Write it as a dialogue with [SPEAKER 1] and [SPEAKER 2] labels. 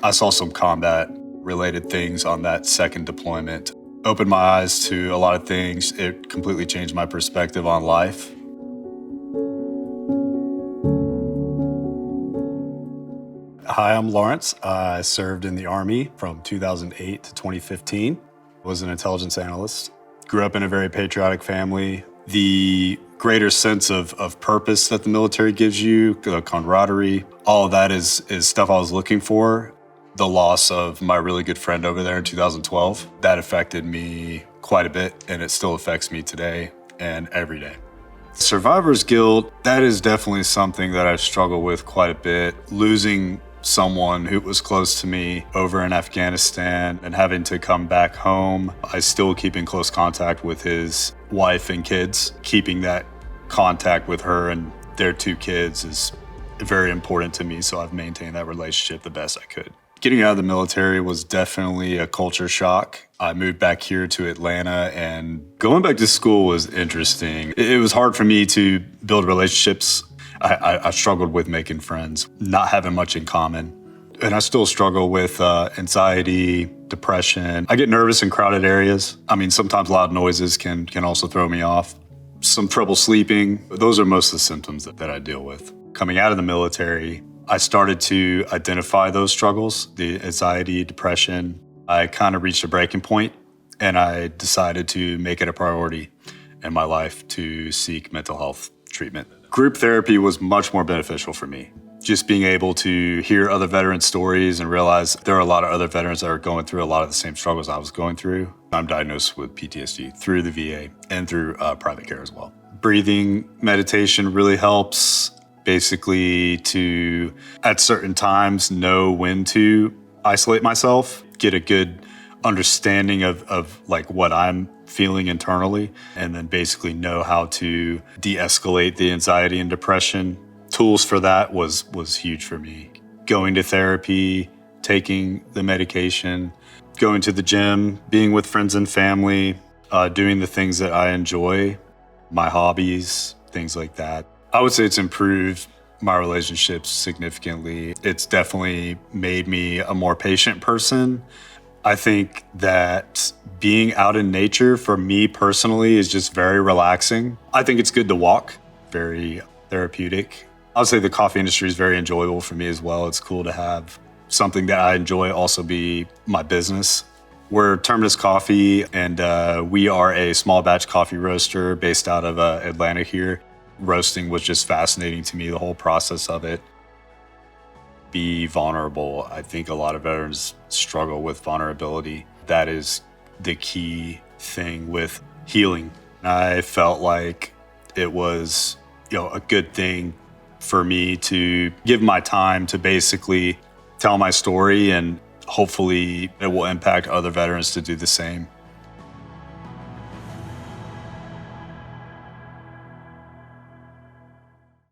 [SPEAKER 1] I saw some combat related things on that second deployment. Opened my eyes to a lot of things. It completely changed my perspective on life. Hi, I'm Lawrence. I served in the Army from 2008 to 2015. Was an intelligence analyst. Grew up in a very patriotic family. The greater sense of purpose that the military gives you, the camaraderie, all of that is stuff I was looking for. The loss of my really good friend over there in 2012, that affected me quite a bit, and it still affects me today and every day. Survivor's guilt, that is definitely something that I've struggled with quite a bit. Losing someone who was close to me over in Afghanistan and having to come back home. I still keep in close contact with his wife and kids. Keeping that contact with her and their 2 kids is very important to me, so I've maintained that relationship the best I could. Getting out of the military was definitely a culture shock. I moved back here to Atlanta, and going back to school was interesting. It was hard for me to build relationships. I struggled with making friends, not having much in common. And I still struggle with anxiety, depression. I get nervous in crowded areas. Sometimes loud noises can also throw me off. Some trouble sleeping. Those are most of the symptoms that I deal with. Coming out of the military, I started to identify those struggles, the anxiety, depression. I kind of reached a breaking point, and I decided to make it a priority in my life to seek mental health treatment. Group therapy was much more beneficial for me. Just being able to hear other veterans' stories and realize there are a lot of other veterans that are going through a lot of the same struggles I was going through. I'm diagnosed with PTSD through the VA and through private care as well. Breathing meditation really helps. Basically to, at certain times, know when to isolate myself, get a good understanding of like what I'm feeling internally, and then basically know how to de-escalate the anxiety and depression. Tools for that was huge for me. Going to therapy, taking the medication, going to the gym, being with friends and family, doing the things that I enjoy, my hobbies, things like that. I would say it's improved my relationships significantly. It's definitely made me a more patient person. I think that being out in nature for me personally is just very relaxing. I think it's good to walk, very therapeutic. I would say the coffee industry is very enjoyable for me as well. It's cool to have something that I enjoy also be my business. We're Terminus Coffee, and we are a small batch coffee roaster based out of Atlanta here. Roasting was just fascinating to me, the whole process of it. Be vulnerable. I think a lot of veterans struggle with vulnerability. That is the key thing with healing. I felt like it was, a good thing for me to give my time to basically tell my story, and hopefully it will impact other veterans to do the same.